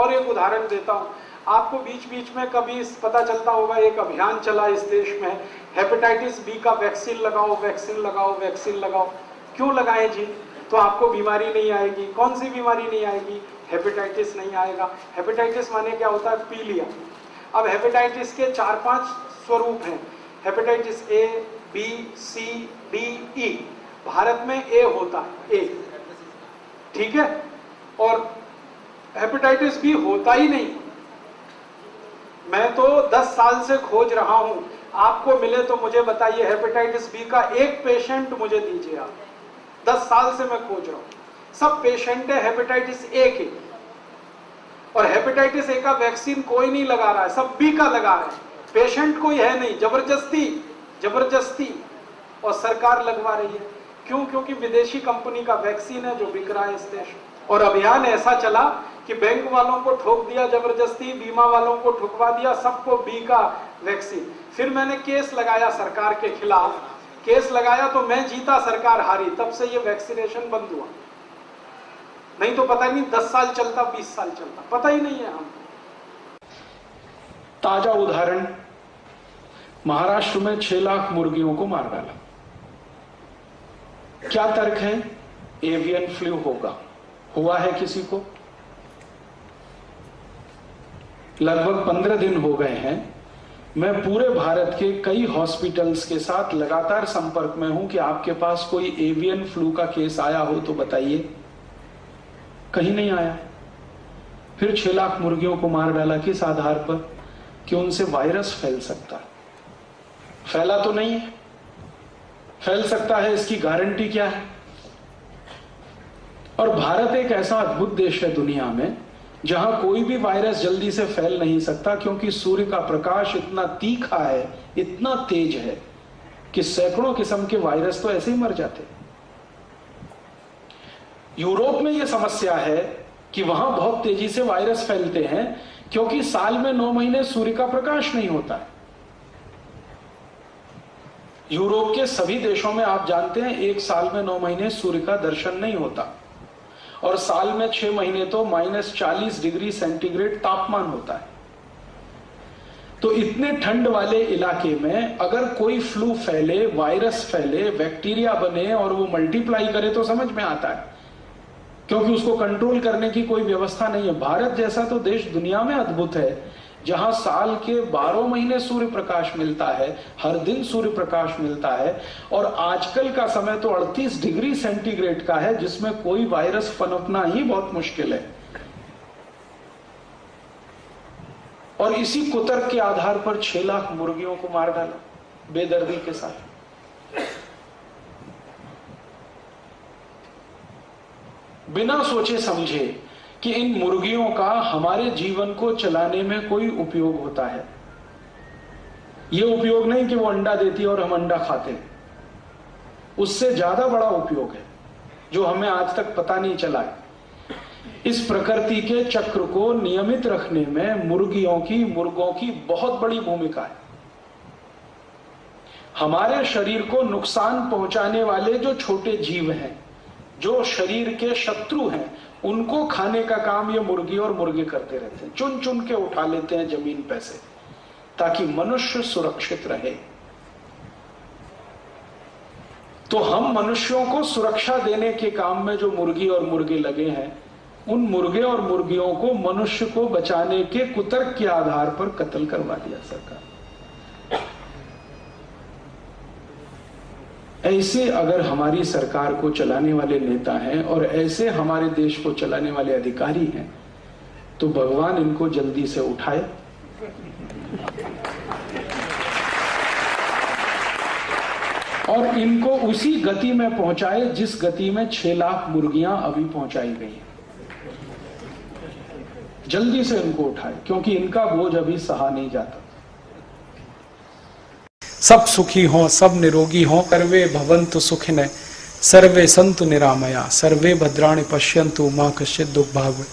और एक उदाहरण देता हूँ आपको। बीच बीच में कभी पता चलता होगा एक अभियान चला इस देश में, हेपेटाइटिस बी का वैक्सीन लगाओ, वैक्सीन लगाओ, वैक्सीन लगाओ। क्यों लगाएं जी? तो आपको बीमारी नहीं आएगी। कौन सी बीमारी नहीं आएगी? हेपेटाइटिस नहीं आएगा। हेपेटाइटिस माने क्या होता है? पी लिया। अब हेपेटाइटिस के 4-5 स्वरूप हैं। Hepatitis A, B, C, D, E. Bharat में ए होता है, ए, ठीक है। और हेपेटाइटिस बी होता ही नहीं। मैं तो 10 साल से खोज रहा हूं, आपको मिले तो मुझे बताइए हेपेटाइटिस बी का एक पेशेंट मुझे दीजिए आप। 10 साल से मैं खोज रहा हूं, सब पेशेंट है हेपेटाइटिस ए के। और हेपेटाइटिस ए का वैक्सीन कोई नहीं लगा रहा है, सब बी का लगा रहे हैं। पेशेंट कोई है नहीं, जबरदस्ती और सरकार लगवा रही है। क्यों? क्योंकि विदेशी कंपनी का वैक्सीन है जो बिक रहा है इस देश में। और अभियान ऐसा चला कि बैंक वालों को ठोक दिया जबरदस्ती, बीमा वालों को ठुकवा दिया, सबको बी का वैक्सीन। फिर मैंने केस लगाया सरकार के खिलाफ, केस लगाया तो मैं जीता, सरकार हारी। तब से ये वैक्सीनेशन बंद हुआ। नहीं तो पता ही नहीं 10 साल चलता, 20 साल चलता, पता ही नहीं है हम। ताजा उदाहरण, महाराष्ट्र में 6 लाख मुर्गियों को मार डाला। क्या तर्क है? एवियन फ्लू होगा। हुआ है किसी को? लगभग 15 दिन हो गए हैं। मैं पूरे भारत के कई हॉस्पिटल्स के साथ लगातार संपर्क में हूं कि आपके पास कोई एवियन फ्लू का केस आया हो तो बताइए। कहीं नहीं आया। फिर 6 लाख मुर्गियों को मार डाला किस आधार पर? कि उनसे वायरस फैल सकता है। फैला तो नहीं है, फैल सकता है, इसकी गारंटी क्या है? और भारत एक ऐसा अद्भुत देश है दुनिया में जहां कोई भी वायरस जल्दी से फैल नहीं सकता, क्योंकि सूर्य का प्रकाश इतना तीखा है, इतना तेज है कि सैकड़ों किस्म के वायरस तो ऐसे ही मर जाते। यूरोप में यह समस्या है कि वहां बहुत तेजी से वायरस फैलते हैं, क्योंकि साल में 9 महीने सूर्य का प्रकाश नहीं होता है। यूरोप के सभी देशों में आप जानते हैं एक साल में 9 महीने सूर्य का दर्शन नहीं होता, और साल में 6 महीने तो -40 डिग्री सेंटीग्रेड तापमान होता है। तो इतने ठंड वाले इलाके में अगर कोई फ्लू फैले, वायरस फैले, बैक्टीरिया बने और वो मल्टीप्लाई करे तो समझ में आता है, क्योंकि उसको कंट्रोल करने की कोई व्यवस्था नहीं है। भारत जैसा तो देश दुनिया में अद्भुत है जहां साल के 12 महीने सूर्य प्रकाश मिलता है, हर दिन सूर्य प्रकाश मिलता है, और आजकल का समय तो 38 डिग्री सेंटीग्रेड का है, जिसमें कोई वायरस पनपना ही बहुत मुश्किल है। और इसी कुतर्क के आधार पर 6 लाख मुर्गियों को मार डाला बेदर्दी के साथ। बिना सोचे समझे कि इन मुर्गियों का हमारे जीवन को चलाने में कोई उपयोग होता है। यह उपयोग नहीं कि वो अंडा देती है और हम अंडा खाते हैं, उससे ज्यादा बड़ा उपयोग है जो हमें आज तक पता नहीं चला है। इस प्रकृति के चक्र को नियमित रखने में मुर्गों की बहुत बड़ी भूमिका है। हमारे शरीर को नुकसान पहुंचाने वाले जो छोटे जीव हैं, जो शरीर के शत्रु हैं, उनको खाने का काम ये मुर्गी और मुर्गे करते रहते हैं। चुन चुन के उठा लेते हैं जमीन पे से, ताकि मनुष्य सुरक्षित रहे। तो हम मनुष्यों को सुरक्षा देने के काम में जो मुर्गी और मुर्गे लगे हैं, उन मुर्गे और मुर्गियों को मनुष्य को बचाने के कुतर्क के आधार पर कत्ल करवा दिया सरकार। ऐसे अगर हमारी सरकार को चलाने वाले नेता हैं और ऐसे हमारे देश को चलाने वाले अधिकारी हैं, तो भगवान इनको जल्दी से उठाए और इनको उसी गति में पहुंचाए जिस गति में 6 लाख मुर्गियां अभी पहुंचाई गई हैं। जल्दी से इनको उठाए, क्योंकि इनका बोझ अभी सहा नहीं जाता। सब सुखी हों, सब निरोगी हों, सर्वे भवन्तु सुखिनः, सर्वे सन्तु निरामया, सर्वे भद्राणि पश्यन्तु मा कश्चित् दुःखभाग्।